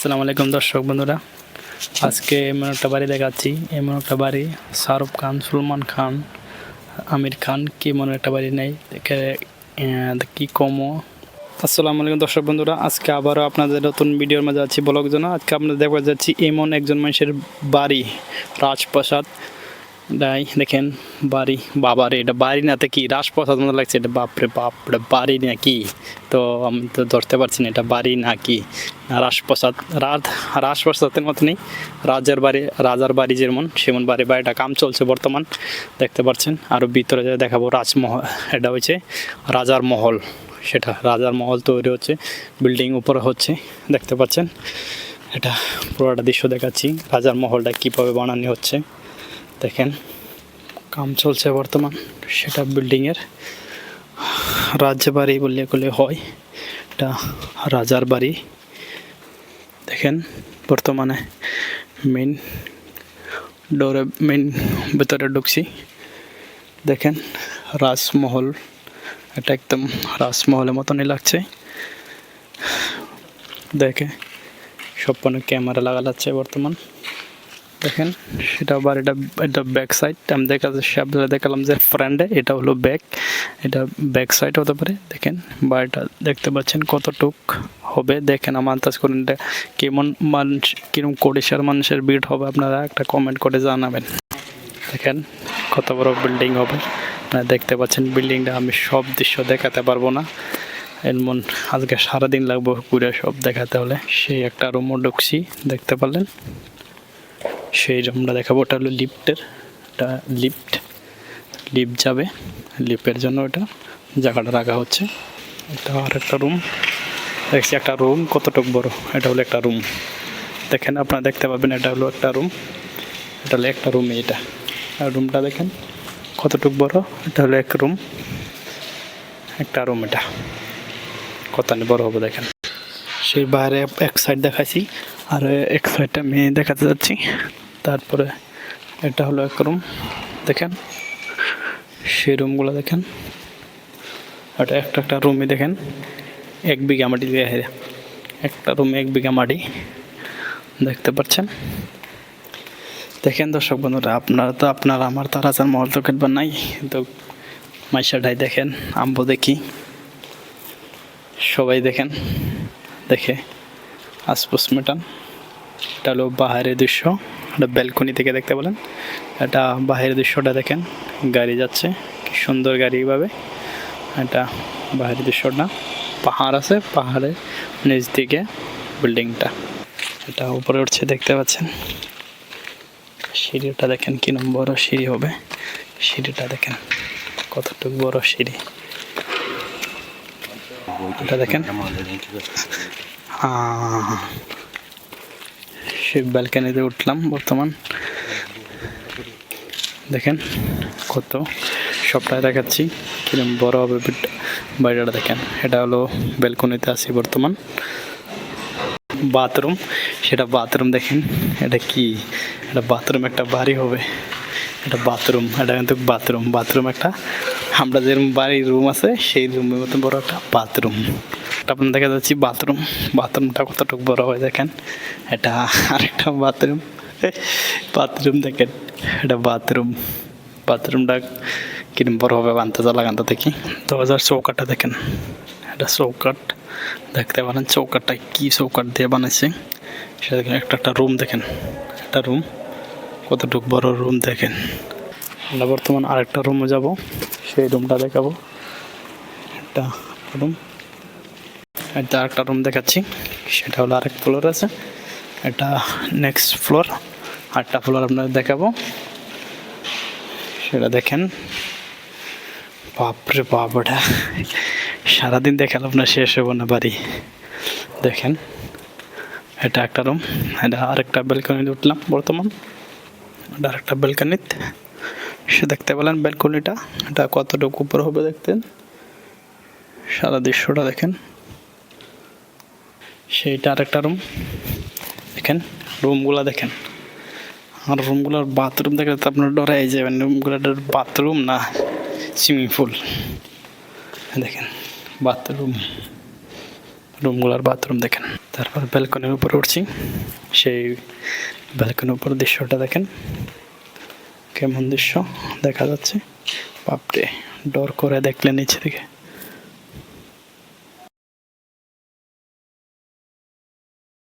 আসসালামু আলাইকুম দর্শক বন্ধুরা, আজকে এমন একটা বাড়ি দেখাচ্ছি। এমন একটা বাড়ি শাহরুখ খান, সলমান খান, আমির খান কি এমন একটা বাড়ি নেই দেখে কি কমও। আসসালামু আলাইকুম দর্শক বন্ধুরা, আজকে আবারও আপনাদের নতুন ভিডিওর মাঝে আছি ব্লগ জন্য। আজকে আপনাদের দেখা যাচ্ছি এমন একজন মানুষের বাড়ি, রাজপ্রাসাদ। দেখেন বাড়ি, বাবারে এটা বাড়ি নাতে কি রাজপ্রাসাদ মতো লাগছে। এটা বাপরে বাপ, এটা বাড়ি না কি, তো আমি তো ধরতে পারছি না এটা বাড়ি না কি রাজপ্রাসাদ। রাজপ্রাসাদের মতো নেই, রাজার বাড়ি যেমন সেমন বাড়িটা কাম চলছে বর্তমান, দেখতে পাচ্ছেন। আরও ভিতরে যা দেখাবো রাজমহল, এটা হচ্ছে রাজার মহল। সেটা রাজার মহল তৈরি হচ্ছে, বিল্ডিং উপরে হচ্ছে, দেখতে পাচ্ছেন। এটা পুরোটা দৃশ্য দেখাচ্ছি, রাজার মহলটা কীভাবে বানানো হচ্ছে দেখেন, কাম চলছে বর্তমান। সেটা বিল্ডিংয়ের রাজবাড়ি বললে হয়, এটা রাজার বাড়ি। দেখেন বর্তমানে মেন ভেতরে ঢুকছি, দেখেন রাজমহল। এটা একদম রাজমহলের মতনই লাগছে দেখে, সব ক্যামেরা লাগা যাচ্ছে বর্তমান। দেখেন সেটা এটা ব্যাক সাইড আমি দেখালাম যে ফ্রন্টে, এটা হলো এটা ব্যাক সাইড হতে পারে। দেখেন বাড়িটা দেখতে পাচ্ছেন কতটুক হবে, দেখেন আমার আন্দাজ করেন এটা কেমন মানুষ, কিরকম কোটিশার মানুষের ভিড় হবে, আপনারা একটা কমেন্ট করে জানাবেন। দেখেন কত বড় বিল্ডিং হবে, আপনারা দেখতে পাচ্ছেন বিল্ডিংটা। আমি সব দৃশ্য দেখাতে পারবো না, এমন আজকে সারাদিন লাগবে ঘুরে সব দেখাতে হলে। সেই একটা রুমও ঢুকছি, দেখতে পারলেন। সেই রুমটা দেখাবো, ওটা হলো লিফট যাবে, লিফটের জন্য ওটা জায়গাটা রাখা হচ্ছে। এটা আর একটা রুম দেখছি, একটা রুম কতটুকু বড়, এটা হলো একটা রুম। দেখেন আপনারা দেখতে পাবেন, এটা হলো একটা রুম, এটা হলো একটা রুম। এটা আর রুমটা দেখেন কতটুকু বড়, এটা হলো একটা রুম। এটা কতটা বড় হবে দেখেন। সেই বাইরে এক সাইড দেখাচ্ছি, আর এক সাইডটা মেয়ে দেখাতে যাচ্ছি। তারপরে এটা হলো এক রুম, দেখেন সেই রুমগুলো দেখেন। এটা একটা রুমই দেখেন 1 বিঘা মাটি দিয়ে, একটা রুমে 1 বিঘা মাটি, দেখতে পাচ্ছেন। দেখেন দর্শক বন্ধুরা, আপনারা আমার তো রাজার মহল তো কেটবার নাই, তো মাইশাটাই দেখেন, আম্বো দেখি সবাই দেখেন, দেখে আশপাশ মেটান। এটা হলো বাহিরের দৃশ্য, এটা ব্যালকনি থেকে দেখতে পেলেন। এটা বাহিরের দৃশ্যটা দেখেন, গাড়ি যাচ্ছে কি সুন্দর গাড়ি এইভাবে। এটা বাহিরের দৃশ্যটা, পাহাড় আছে, পাহাড়ের নিচ দিকে বিল্ডিংটা, এটা উপরে উঠছে দেখতে পাচ্ছেন। সিঁড়িটা দেখেন কি বড় সিঁড়ি হবে, সিঁড়িটা দেখেন কতটুকু বড় সিঁড়ি, এটা দেখেন। সেই ব্যালকনিতে উঠলাম বর্তমান, দেখেন কত সবটাই দেখাচ্ছি কিরকম বড় হবে বাড়িটা দেখেন। এটা হলো ব্যালকনিতে আছি বর্তমান। বাথরুম, সেটা বাথরুম দেখেন, এটা কি, এটা বাথরুম একটা বাড়ি হবে, এটা বাথরুম, এটা কিন্তু বাথরুম একটা আমরা যেরকম বাড়ির রুম আছে সেই রুমের মতো বড় একটা বাথরুম। আপনার দেখা যাচ্ছি বাথরুমটা কতটুকু বড় হয় দেখেন। এটা আরেকটা বাথরুম দেখেন, এটা বাথরুমটা কিরম বড় হবে আন্দাজা লাগানটা দেখি। 2000 চৌকাটটা দেখেন, এটা চৌকাট দেখতে পারেন, চৌকাটটা কি চৌকাট দিয়ে বানাইছে সেটা দেখেন। একটা রুম দেখেন, একটা রুম কতটুকু বড় রুম দেখেন। আমরা বর্তমান আরেকটা রুমে যাব, সেই রুমটা দেখাবো। একটা রুম, এটা আরেকটা রুম দেখাচ্ছি, সেটা হলো আরেক ফ্লোর আছে, এটা নেক্সট ফ্লোর, আরেকটা ফ্লোর আপনাদের দেখাবো, সেটা দেখেন। বাপরে বাপ, এটা সারাদিন দেখালে আপনার শেষ হবো না বাড়ি। দেখেন এটা একটা রুম, এটা আরেকটা ব্যালকনিতে উঠলাম বর্তমান, এটা আরেকটা ব্যালকনিতে সে দেখতে পেলেন ব্যালকনিটা, এটা কতটুকু উপর হবে দেখতেন, সারা দৃশ্যটা দেখেন। সেইটা আরেকটা রুম দেখেন, রুমগুলা দেখেন। আর রুমগুলোর বাথরুম দেখলে তো আপনার ডরাই যাবেন, রুমগুলোর বাথরুম না সুইমিং পুল। দেখেন বাথরুম, রুমগুলোর বাথরুম দেখেন। তারপর ব্যালকনির উপরে উঠছি, সেই ব্যালকনির উপর দৃশ্যটা দেখেন কেমন দৃশ্য দেখা যাচ্ছে। বাপরে, ডর করে দেখলে নিচে দিকে